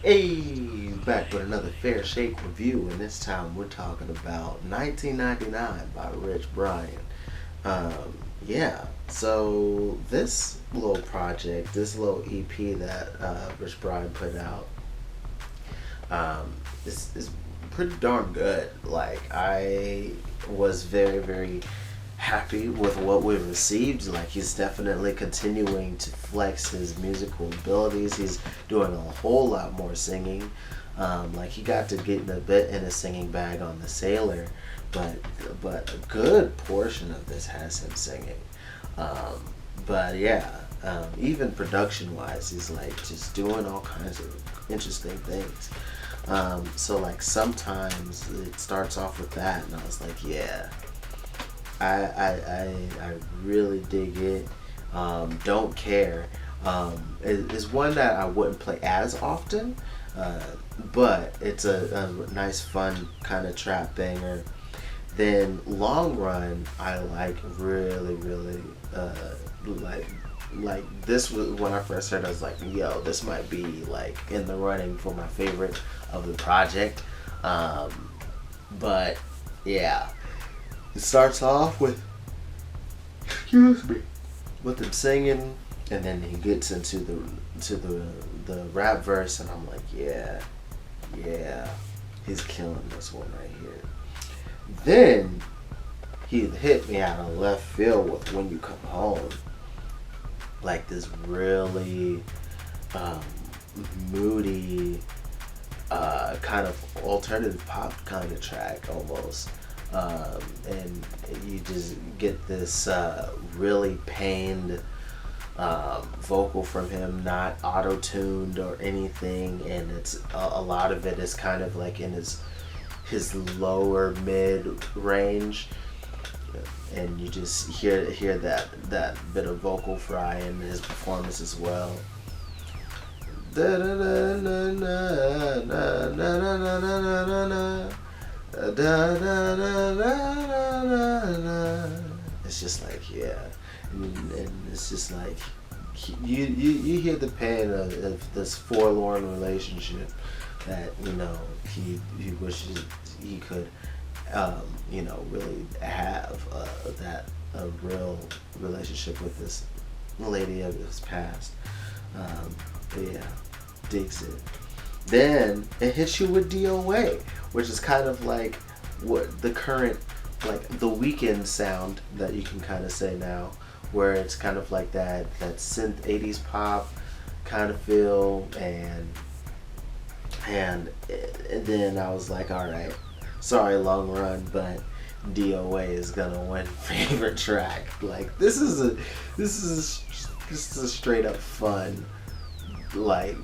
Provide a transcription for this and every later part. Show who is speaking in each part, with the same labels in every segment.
Speaker 1: Hey, back with another Fair Shake review, and this time we're talking about 1999 by Rich Brian. Yeah, so this little project, this little EP that Rich Brian put out, is pretty darn good. Like, I was very happy with what we received. Like, he's definitely continuing to flex his musical abilities. He's doing a whole lot more singing. Like, he got to get a bit in his singing bag on the Sailor, but a good portion of this has him singing. Um, but yeah, even production wise, he's like just doing all kinds of interesting things. So like sometimes it starts off with that, and I was like, yeah, I really dig it. Don't care. Is one that I wouldn't play as often, uh, but it's a nice, fun kind of trap banger. Then long run, I like really like like this was when I first heard. I was like, yo, this might be like in the running for my favorite of the project. Um, but yeah, it starts off with excuse me with him singing, and then he gets into the rap verse, and I'm like, yeah, he's killing this one right here. Then he hit me out of left field with "When You Come Home," like this really um, moody, kind of alternative pop kind of track almost. And you just get this really pained vocal from him, not auto tuned or anything, and it's a lot of it is kind of like in his lower mid range, and you just hear that bit of vocal fry in his performance as well. Da da da na na na na na na na na. Da, da, da, da, da, da. It's just like yeah, and it's just like you hear the pain of this forlorn relationship that he wishes he could really have that a real relationship with this lady of his past. But yeah, digs it. Then it hits you with DOA, which is kind of like what the current, like the weekend sound that you can kind of say now, where it's kind of like that synth 80s pop kind of feel, and then I was like, all right, sorry, long run, but DOA is gonna win favorite track. Like this is a straight up fun like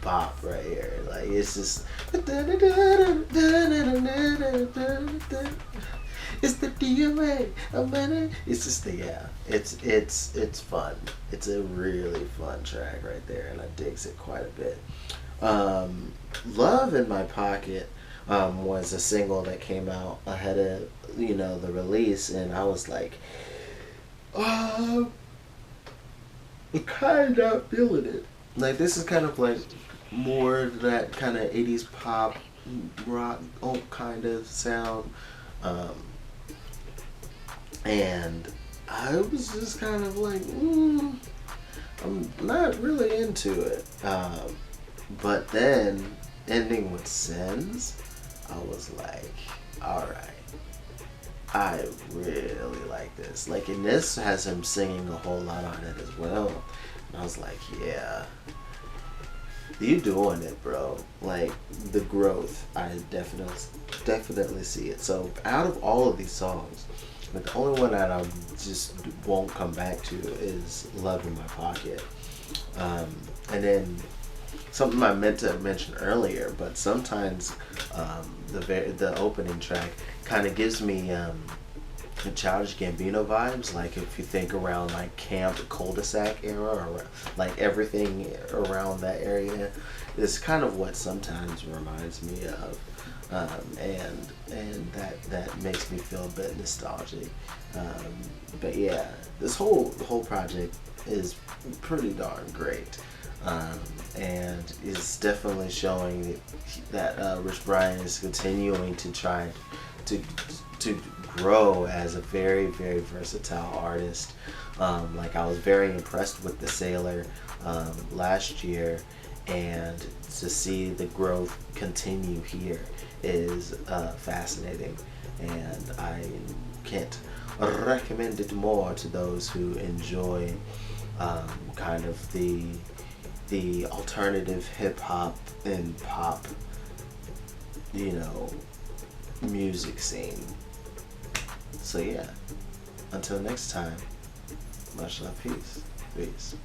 Speaker 1: pop right here. Like it's just it's the DOA. It's just yeah. It's fun. It's a really fun track right there, and I digs it quite a bit. Love in My Pocket was a single that came out ahead of the release, and I was like, oh, I'm kind of feeling it. Like this is kind of like more that kind of 80s pop rock kind of sound, um, and I was just kind of like, I'm not really into it. But then ending with Sins, I was like, all right, I really like this. Like, and this has him singing a whole lot on it as well. And I was like, yeah, you doing it, bro. Like the growth, I definitely see it. So out of all of these songs, like the only one that I just won't come back to is "Love in My Pocket," and then something I meant to mention earlier, but sometimes the opening track kind of gives me the Childish Gambino vibes. Like if you think around like camp cul-de-sac era, or like everything around that area, is kind of what sometimes reminds me of, and that makes me feel a bit nostalgic. But yeah, this whole project is pretty darn great. um, and it's definitely showing that Rich Brian is continuing to try to to grow as a very very versatile artist. Like I was very impressed with The Sailor last year, and to see the growth continue here is fascinating, and I can't recommend it more to those who enjoy kind of the alternative hip hop and pop, you know, music scene. So yeah, until next time, much love, peace.